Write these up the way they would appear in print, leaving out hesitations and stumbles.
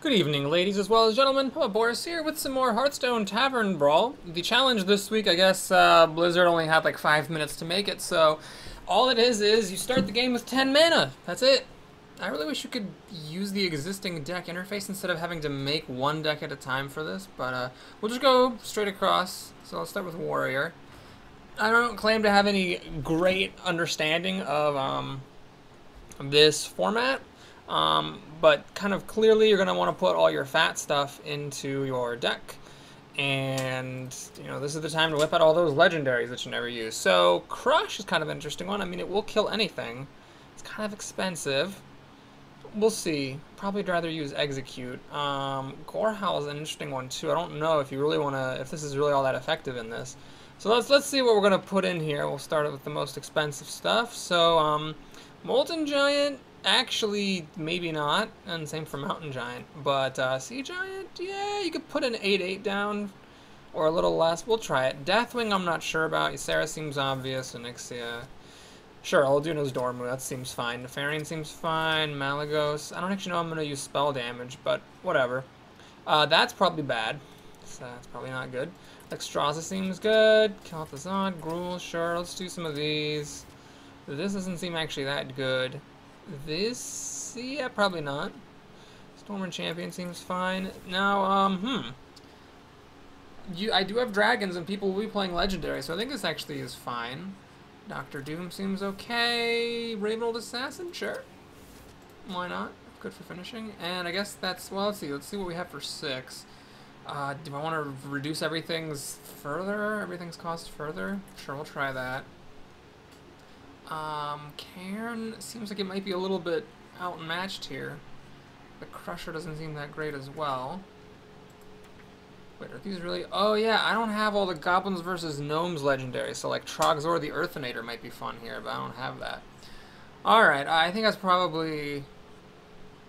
Good evening, ladies as well as gentlemen. Boris here with some more Hearthstone Tavern Brawl. The challenge this week, I guess Blizzard only had like 5 minutes to make it, so all it is you start the game with 10 mana. That's it. I really wish you could use the existing deck interface instead of having to make one deck at a time for this, but we'll just go straight across. So I'll start with Warrior. I don't claim to have any great understanding of this format. But kind of clearly you're going to want to put all your fat stuff into your deck. And, you know, this is the time to whip out all those legendaries that you never use. So, Crush is kind of an interesting one. I mean, it will kill anything. It's kind of expensive. We'll see. Probably rather use Execute. Gorehowl is an interesting one, too. I don't know if you really want to, if this is really all that effective in this. So let's see what we're going to put in here. We'll start with the most expensive stuff. So, Molten Giant... Actually, maybe not, and same for Mountain Giant, but Sea Giant, yeah, you could put an 8/8 down, or a little less. We'll try it. Deathwing, I'm not sure about. Ysera seems obvious, Onyxia. Sure, Alduno's Dormu, that seems fine. Nefarian seems fine. Malagos, I don't actually know I'm going to use spell damage, but whatever. That's probably bad, so that's probably not good. Exstrasza seems good. Kel'Thuzad, Gruul, sure, let's do some of these. This doesn't seem actually that good. This, yeah, probably not. Stormer Champion seems fine. Now, I do have dragons and people will be playing legendary, so I think this actually is fine. Doctor Doom seems okay. Ravenhold Assassin, sure. Why not? Good for finishing. And I guess that's, well, let's see what we have for 6. Do I want to reduce everything's cost further? Sure, we'll try that. Cairn seems like it might be a little bit outmatched here. The Crusher doesn't seem that great as well. Wait, are these really... Oh yeah, I don't have all the Goblins versus Gnomes legendary, so like Trogzor the Earthinator might be fun here, but I don't have that. Alright, I think that's probably...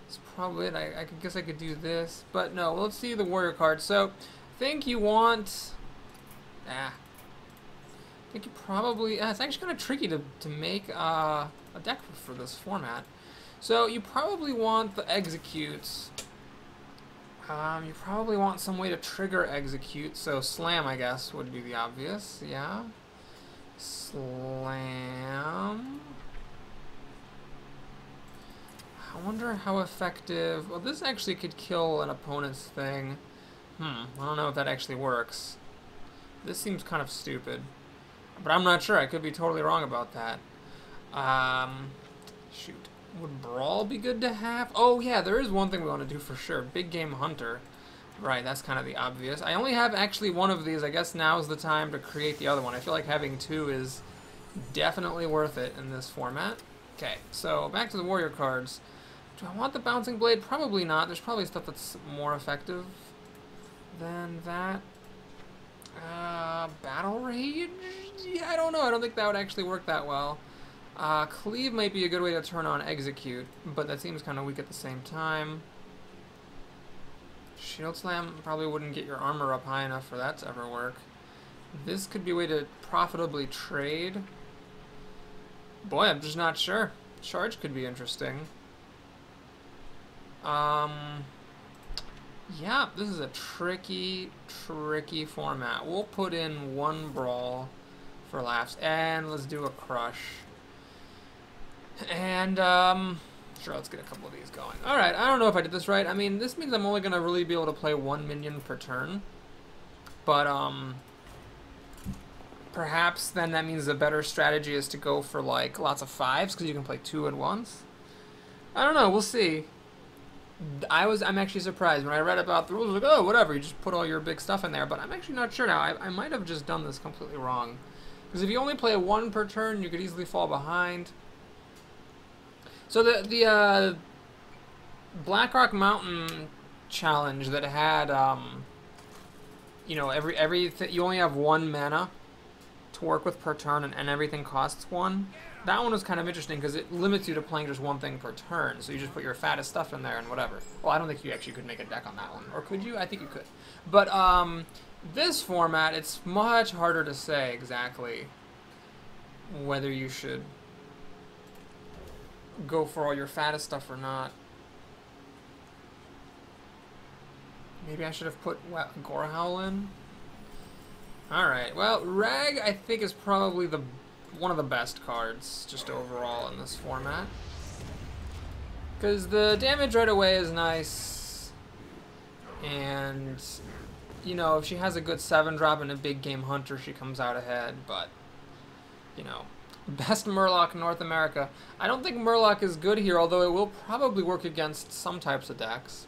That's probably it. I guess I could do this, but no, well, let's see the Warrior card. So, I think you want... I think you probably... it's actually kind of tricky to make a deck for this format. So you probably want the Executes. You probably want some way to trigger Execute. So Slam, I guess, would be the obvious. Yeah. Slam. I wonder how effective... Well, this actually could kill an opponent's thing. I don't know if that actually works. This seems kind of stupid. But I'm not sure. I could be totally wrong about that. Shoot. Would Brawl be good to have? Oh, yeah, there is one thing we want to do for sure. Big Game Hunter. Right, that's kind of the obvious. I only have actually one of these. I guess now's the time to create the other one. I feel like having 2 is definitely worth it in this format. Okay, so back to the Warrior cards. Do I want the Bouncing Blade? Probably not. There's probably stuff that's more effective than that. Battle Rage? Yeah, I don't know. I don't think that would actually work that well. Cleave might be a good way to turn on Execute, but that seems kind of weak at the same time. Shield Slam probably wouldn't get your armor up high enough for that to ever work. This could be a way to profitably trade. Boy, I'm just not sure. Charge could be interesting. Yeah, this is a tricky format. We'll put in 1 Brawl for laughs, and let's do a Crush. And, sure, let's get a couple of these going. Alright, I don't know if I did this right. I mean, this means I'm only going to really be able to play 1 minion per turn. But, perhaps then that means the better strategy is to go for, like, lots of 5s, because you can play 2 at once. I don't know, we'll see. I'm actually surprised. When I read about the rules, I was like, oh, whatever, you just put all your big stuff in there. But I'm actually not sure now. I might have just done this completely wrong. Because if you only play 1 per turn, you could easily fall behind. So the Blackrock Mountain challenge that had, you know, you only have 1 mana to work with per turn, and everything costs 1. That one was kind of interesting because it limits you to playing just 1 thing per turn. So you just put your fattest stuff in there and whatever. Well, I don't think you actually could make a deck on that one. Or could you? I think you could. But this format, it's much harder to say exactly whether you should go for all your fattest stuff or not. Maybe I should have put Gorehowl in. Alright, well, Rag, I think, is probably one of the best cards, just overall, in this format. Because the damage right away is nice, and, you know, if she has a good 7-drop and a big game Hunter, she comes out ahead, but, you know, best Murloc in North America. I don't think Murloc is good here, although it will probably work against some types of decks.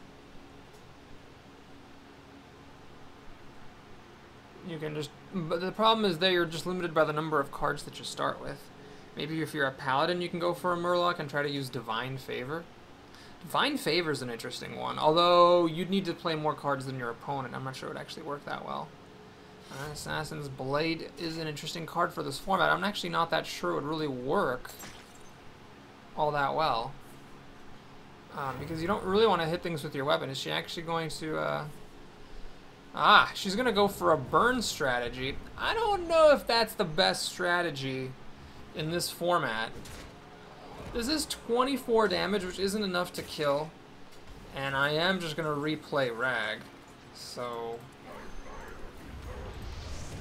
You can just, but the problem is that you're just limited by the number of cards that you start with. Maybe if you're a Paladin, you can go for a Murloc and try to use Divine Favor. Divine Favor is an interesting one, although you'd need to play more cards than your opponent. I'm not sure it would actually work that well. Assassin's Blade is an interesting card for this format. I'm actually not that sure it would really work all that well. Because you don't really want to hit things with your weapon. Is she actually going to... she's going to go for a burn strategy. I don't know if that's the best strategy in this format. This is 24 damage, which isn't enough to kill. And I am just going to replay Rag. So...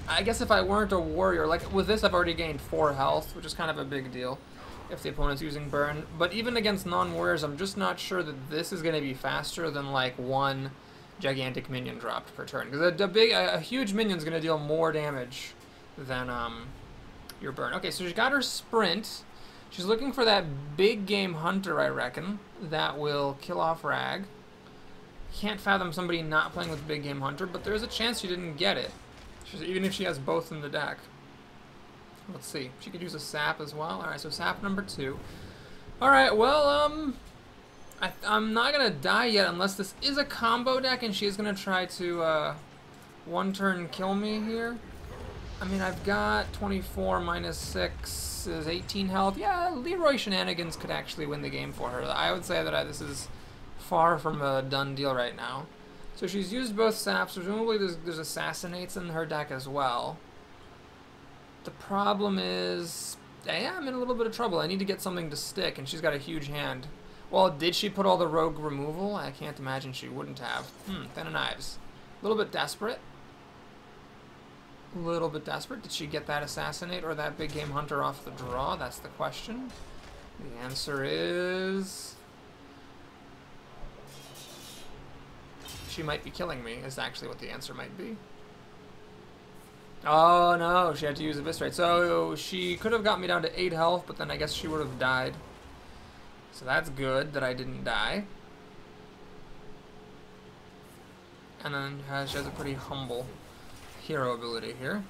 I guess if I weren't a warrior, like with this I've already gained 4 health, which is kind of a big deal if the opponent's using burn. But even against non-warriors, I'm just not sure that this is going to be faster than like 1 gigantic minion dropped per turn. Because a huge minion's going to deal more damage than your burn. Okay, so she's got her sprint. She's looking for that big game Hunter, I reckon, that will kill off Rag. Can't fathom somebody not playing with big game Hunter, but there's a chance she didn't get it. Even if she has both in the deck. Let's see. She could use a sap as well. Alright, so sap number 2. Alright, well, I'm not going to die yet unless this is a combo deck and she's going to try to one turn kill me here. I mean, I've got 24 minus 6 is 18 health. Yeah, Leroy Shenanigans could actually win the game for her. I would say that this is far from a done deal right now. So she's used both saps. Presumably there's assassinates in her deck as well. The problem is, yeah, I'm in a little bit of trouble. I need to get something to stick, and she's got a huge hand. Well, did she put all the rogue removal? I can't imagine she wouldn't have. Ten of Knives. A little bit desperate. A little bit desperate. Did she get that assassinate or that big game Hunter off the draw? That's the question. The answer is... she might be killing me, is actually what the answer might be. Oh no, she had to use Eviscerate. So she could have got me down to 8 health, but then I guess she would have died. So that's good that I didn't die. And then she has a pretty humble hero ability here.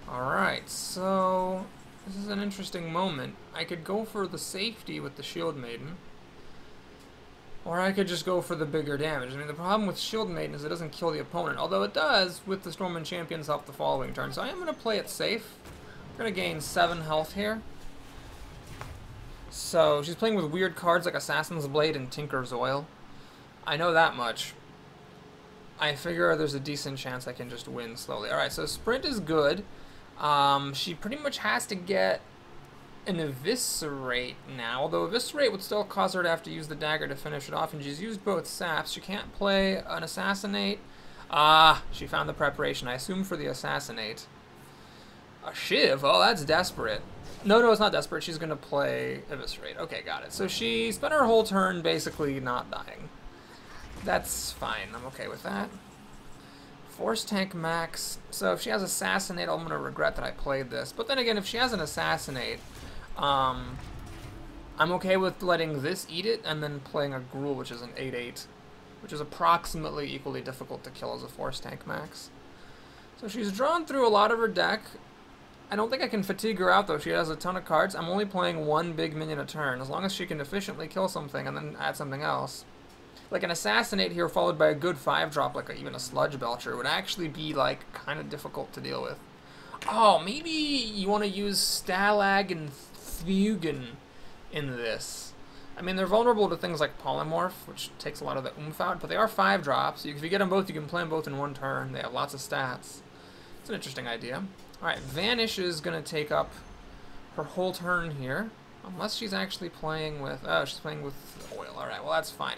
Alright, so this is an interesting moment. I could go for the safety with the Shield Maiden. Or I could just go for the bigger damage. I mean, the problem with Shield Maiden is it doesn't kill the opponent, although it does with the Stormwind Champion's help the following turn. So I am going to play it safe. I'm going to gain 7 health here. So she's playing with weird cards like Assassin's Blade and Tinker's Oil. I know that much. I figure there's a decent chance I can just win slowly. Alright, so Sprint is good. She pretty much has to get an Eviscerate now, although Eviscerate would still cause her to have to use the dagger to finish it off, and she's used both saps. She can't play an Assassinate. She found the preparation, I assume, for the Assassinate. A Shiv? Oh, that's desperate. No, it's not desperate. She's going to play Eviscerate. Okay, got it. So she spent her whole turn basically not dying. That's fine. I'm okay with that. Force Tank Max. So if she has Assassinate, I'm going to regret that I played this. But then again, if she has an Assassinate, I'm okay with letting this eat it and then playing a Gruul, which is an 8/8, which is approximately equally difficult to kill as a Force Tank Max. So she's drawn through a lot of her deck. I don't think I can fatigue her out, though. She has a ton of cards. I'm only playing 1 big minion a turn, as long as she can efficiently kill something and then add something else. Like an Assassinate here followed by a good 5-drop, like even a Sludge Belcher, would actually be, like, kind of difficult to deal with. Oh, maybe you want to use Stalag and Fugen in this. I mean, they're vulnerable to things like Polymorph, which takes a lot of the oomph out, but they are 5-drops. If you get them both, you can play them both in 1 turn. They have lots of stats. It's an interesting idea. Alright, Vanish is going to take up her whole turn here. Unless she's actually playing with... oh, she's playing with Oil. Alright, well, that's fine.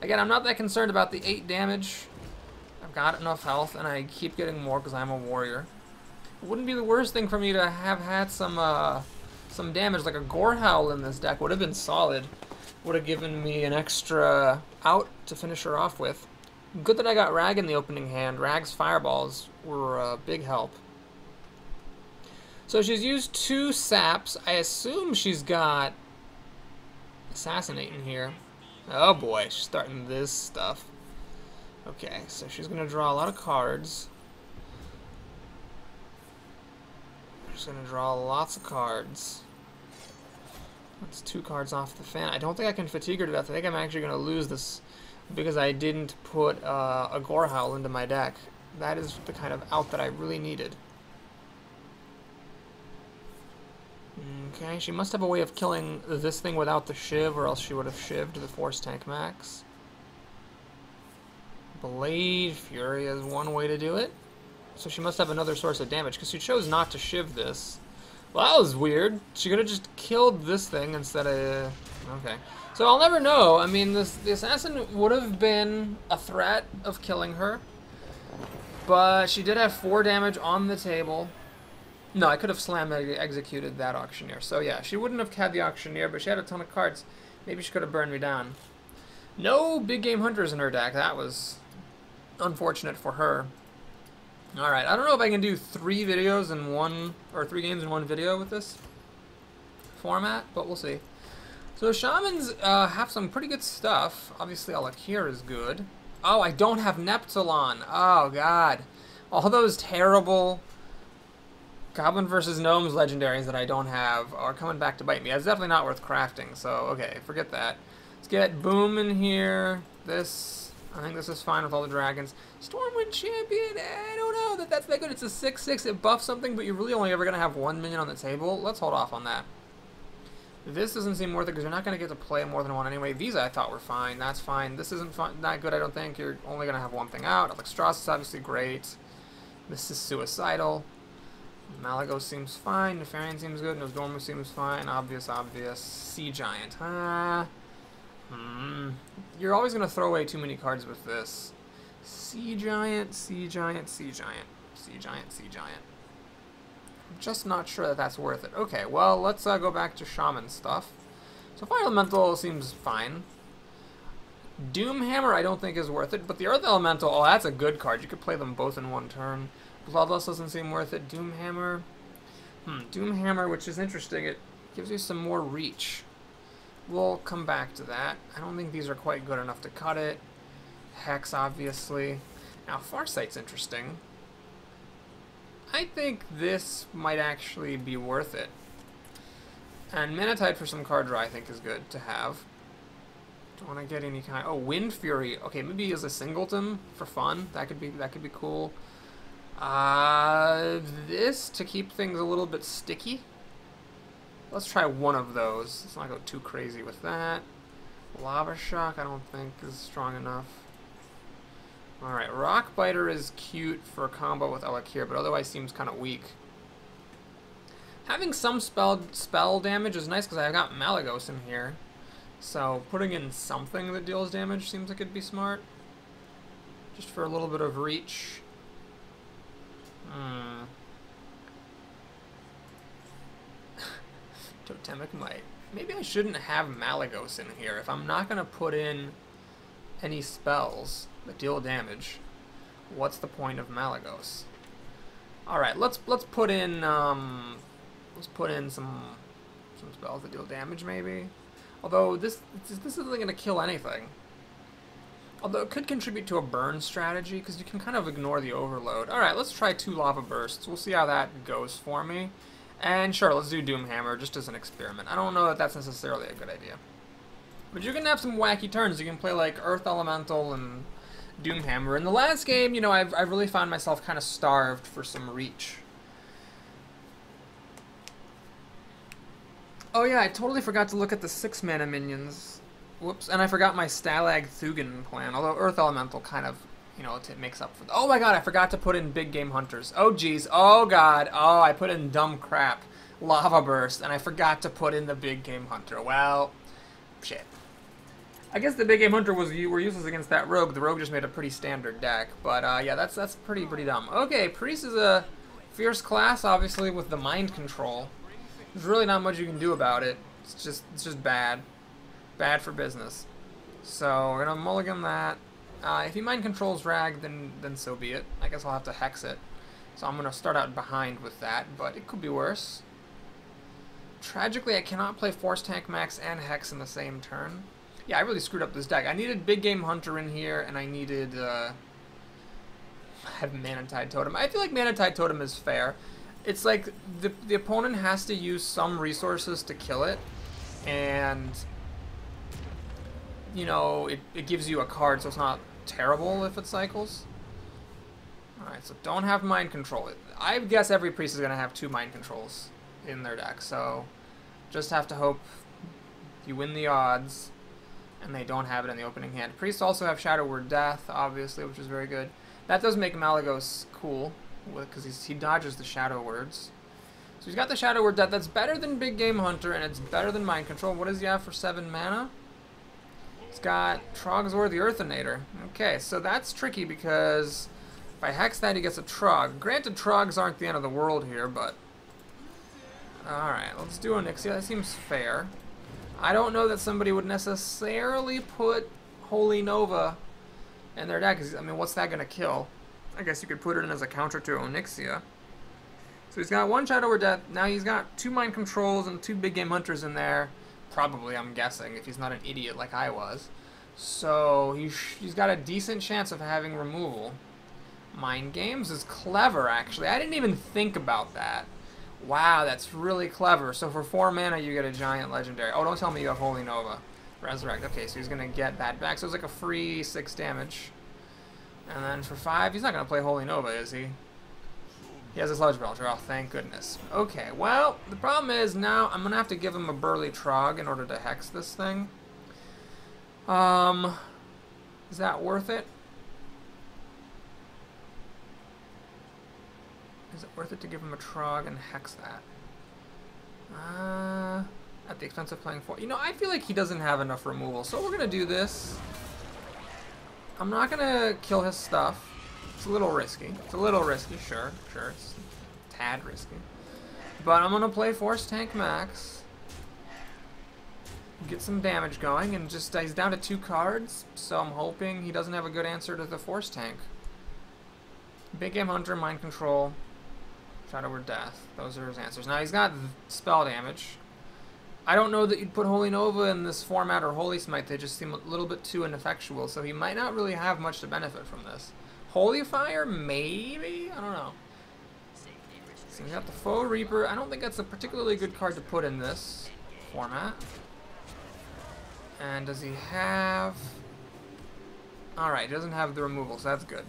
Again, I'm not that concerned about the 8 damage. got enough health, and I keep getting more because I'm a warrior. It wouldn't be the worst thing for me to have had some damage, like a Gore Howl in this deck would have been solid. Would have given me an extra out to finish her off with. Good that I got Rag in the opening hand. Rag's fireballs were a big help. So she's used 2 saps. I assume she's got Assassinate in here. Oh boy, she's starting this stuff. Okay, so she's going to draw a lot of cards. She's going to draw lots of cards. That's 2 cards off the fan. I don't think I can fatigue her to death. I think I'm actually going to lose this because I didn't put a Gore Howl into my deck. That is the kind of out that I really needed. Okay, she must have a way of killing this thing without the Shiv, or else she would have shivved the Force Tank Max. Blade Fury is one way to do it. So she must have another source of damage, because she chose not to shiv this. Well, that was weird. She could have just killed this thing instead of... Okay. So I'll never know. I mean, the assassin would have been a threat of killing her. But she did have 4 damage on the table. No, I could have slam executed that auctioneer. So yeah, she wouldn't have had the auctioneer, but she had a ton of cards. Maybe she could have burned me down. No big game hunters in her deck. That was unfortunate for her. Alright, I don't know if I can do 3 videos in one, or 3 games in one video with this format, but we'll see. So Shamans have some pretty good stuff. Obviously Alakir is good. Oh, I don't have Neptulon. Oh god. All those terrible Goblin versus Gnomes legendaries that I don't have are coming back to bite me. That's definitely not worth crafting, so okay, forget that. Let's get Boom in here. This, I think this is fine with all the dragons. Stormwind Champion, I don't know that's that good. It's a 6/6, it buffs something, but you're really only ever going to have 1 minion on the table. Let's hold off on that. This doesn't seem worth it because you're not going to get to play more than 1 anyway. These I thought were fine. That's fine. This isn't fun, not good, I don't think. You're only going to have 1 thing out. Alexstrasza is obviously great. This is suicidal. Malagos seems fine. Nefarian seems good. Nosdormu seems fine. Obvious. Sea Giant. You're always going to throw away too many cards with this. Sea Giant. I'm just not sure that that's worth it. Okay, well, let's go back to Shaman stuff. So Fire Elemental seems fine. Doomhammer I don't think is worth it, but the Earth Elemental, oh, that's a good card. You could play them both in 1 turn. Bloodlust doesn't seem worth it. Doomhammer. Doomhammer, which is interesting. It gives you some more reach. We'll come back to that. I don't think these are quite good enough to cut it. Hex, obviously. Now, Farsight's interesting. I think this might actually be worth it. And Manatide for some card draw I think is good to have. Don't want to get any kind... Oh, Wind Fury. Okay, maybe as a singleton for fun. That could be cool. This to keep things a little bit sticky. Let's try one of those. Let's not go too crazy with that. Lava Shock I don't think is strong enough. Alright, Rock Biter is cute for a combo with Alakir, but otherwise seems kind of weak. Having some spell damage is nice because I've got Malagos in here. So putting in something that deals damage seems like it'd be smart. Just for a little bit of reach. Totemic Might. Maybe I shouldn't have Malagos in here. If I'm not going to put in any spells that deal damage, what's the point of Malagos? Alright, let's put in some spells that deal damage maybe. Although this isn't going to kill anything. Although it could contribute to a burn strategy, because you can kind of ignore the overload. Alright, let's try 2 Lava Bursts. We'll see how that goes for me. And sure, let's do Doomhammer, just as an experiment. I don't know that that's necessarily a good idea. But you're going to have some wacky turns. You can play like Earth Elemental and Doomhammer. In the last game, you know, I've really found myself kind of starved for some reach. Oh yeah, I totally forgot to look at the 6-mana minions. Whoops, and I forgot my Stalag Thugan plan, although Earth Elemental kind of, you know, it makes up for... Oh my god, I forgot to put in Big Game Hunters. Oh geez, oh god, oh, I put in dumb crap. Lava Burst, and I forgot to put in the Big Game Hunter. Well, shit. I guess the big game hunter were useless against that rogue. The rogue just made a pretty standard deck, but yeah, that's pretty dumb. Okay, priest is a fierce class, obviously with the mind control. There's really not much you can do about it. It's just bad for business. So we're gonna mulligan that. If he mind controls Rag, then so be it. I guess I'll have to hex it. So I'm gonna start out behind with that, but it could be worse. Tragically, I cannot play Force Tank Max and Hex in the same turn. Yeah, I really screwed up this deck. I needed Big Game Hunter in here, and I needed have Mana-Tide Totem. I feel like Mana-Tide Totem is fair. It's like the opponent has to use some resources to kill it, and you know, it gives you a card, so it's not terrible if it cycles. Alright, so don't have Mind Control. I guess every priest is going to have 2 Mind Controls in their deck, so just have to hope you win the odds and they don't have it in the opening hand. Priests also have Shadow Word Death, obviously, which is very good. That does make Malygos cool, because he dodges the Shadow Words. So he's got the Shadow Word Death. That's better than Big Game Hunter, and it's better than Mind Control. What does he have for 7 mana? He's got Trogzor the Earthinator. Okay, so that's tricky, because if I hex that, he gets a Trog. Granted, Trogs aren't the end of the world here, but... Alright, let's do Onyxia. That seems fair. I don't know that somebody would necessarily put Holy Nova in their deck. I mean, what's that going to kill? I guess you could put it in as a counter to Onyxia. So he's got 1 Shadow Word Death. Now he's got 2 Mind Controls and 2 Big Game Hunters in there. Probably, I'm guessing, if he's not an idiot like I was. So he's got a decent chance of having removal. Mind Games is clever, actually. I didn't even think about that. Wow, that's really clever. So for 4 mana, you get a giant legendary. Oh, don't tell me you have Holy Nova. Resurrect. Okay, so he's going to get that back. So it's like a free 6 damage. And then for 5, he's not going to play Holy Nova, is he? He has a Sludge Belcher. Oh, thank goodness. Okay, well, the problem is now I'm going to have to give him a Burly Trog in order to hex this thing. Is that worth it? Is it worth it to give him a Trog and hex that? At the expense of playing 4. You know, I feel like he doesn't have enough removal, so we're going to do this. I'm not going to kill his stuff. It's a little risky. It's a little risky, sure. It's a tad risky. But I'm going to play Force Tank Max. Get some damage going, and just he's down to 2 cards, so I'm hoping he doesn't have a good answer to the Force Tank. Big Game Hunter, Mind Control, Shadow Word Death. Those are his answers. Now he's got spell damage. I don't know that you'd put Holy Nova in this format or Holy Smite. They just seem a little bit too ineffectual, so he might not really have much to benefit from this. Holy Fire, maybe? I don't know. So we got the Foe Reaper. I don't think that's a particularly good card to put in this format. And does he have... Alright, he doesn't have the removal, so that's good.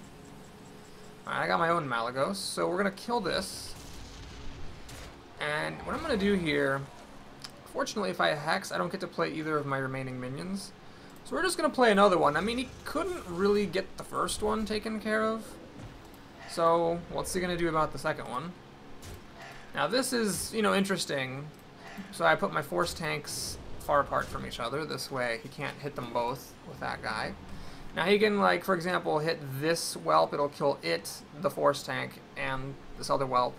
Alright, I got my own Malygos, so we're going to kill this. And what I'm going to do here... Fortunately, if I hex, I don't get to play either of my remaining minions. So we're just going to play another one. I mean, he couldn't really get the first one taken care of. So, what's he going to do about the second one? Now, this is, you know, interesting. So I put my Force Tanks far apart from each other. This way, he can't hit them both with that guy. Now, he can, like, for example, hit this whelp. It'll kill it, the Force Tank, and this other whelp.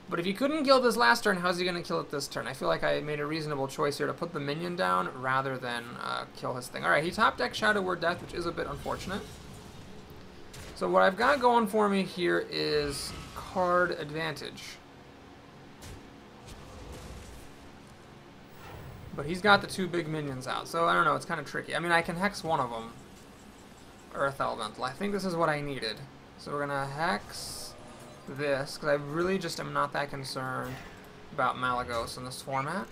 But if he couldn't kill this last turn, how's he going to kill it this turn? I feel like I made a reasonable choice here to put the minion down rather than kill his thing. Alright, he top decked Shadow Word Death, which is a bit unfortunate. So what I've got going for me here is card advantage. But he's got the 2 big minions out, so I don't know, it's kind of tricky. I mean, I can hex one of them. Earth Elemental. I think this is what I needed. So we're going to hex... this, because I really just am not that concerned about Malygos in this format.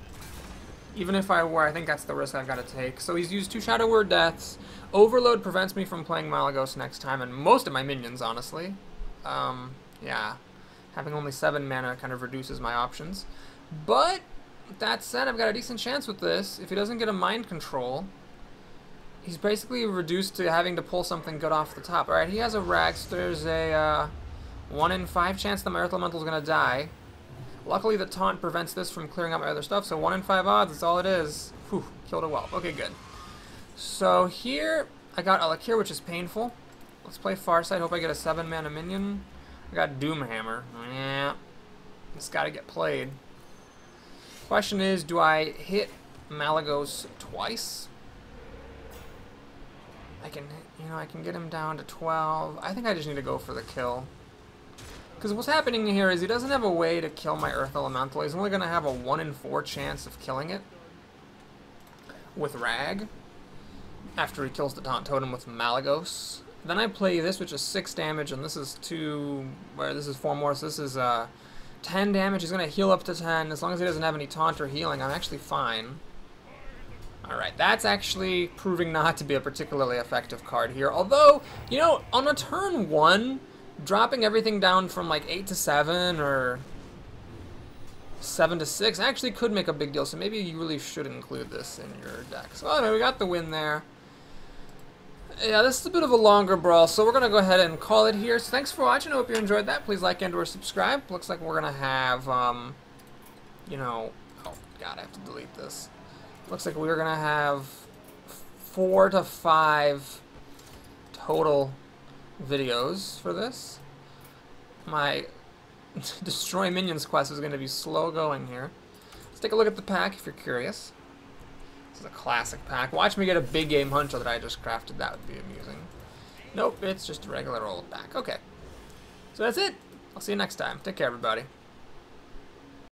Even if I were, I think that's the risk I've got to take. So he's used 2 Shadow Word Deaths. Overload prevents me from playing Malygos next time, and most of my minions, honestly. Yeah. Having only 7 mana kind of reduces my options. But, that said, I've got a decent chance with this. If he doesn't get a Mind Control, he's basically reduced to having to pull something good off the top. Alright, he has a Rags. There's a, 1 in 5 chance that my Earth Elemental is going to die. Luckily, the taunt prevents this from clearing out my other stuff, so 1 in 5 odds, that's all it is. Whew, killed a whelp. Okay, good. So here, I got Alakir, which is painful. Let's play Farsight. Hope I get a 7-mana minion. I got Doomhammer. Yeah. It's got to get played. Question is, do I hit Malagos twice? I can get him down to 12. I think I just need to go for the kill. Because what's happening here is he doesn't have a way to kill my Earth Elemental. He's only going to have a 1 in 4 chance of killing it with Rag after he kills the Taunt Totem with Malagos. Then I play this, which is 6 damage, and this is 2, where this is 4 more, so this is 10 damage. He's going to heal up to 10. As long as he doesn't have any taunt or healing, I'm actually fine. Alright, that's actually proving not to be a particularly effective card here. Although, you know, on a turn 1, dropping everything down from like 8 to 7 or 7 to 6 actually could make a big deal. So maybe you really should include this in your deck. So anyway, we got the win there. Yeah, this is a bit of a longer brawl, so we're going to go ahead and call it here. So thanks for watching. I hope you enjoyed that. Please like and or subscribe. Looks like we're going to have, you know, oh god, I have to delete this. Looks like we're going to have 4 to 5 total videos for this. My Destroy Minions quest is going to be slow going here. Let's take a look at the pack if you're curious. This is a classic pack. Watch me get a big game hunter that I just crafted. That would be amusing. Nope, it's just a regular old pack. Okay. So that's it. I'll see you next time. Take care, everybody.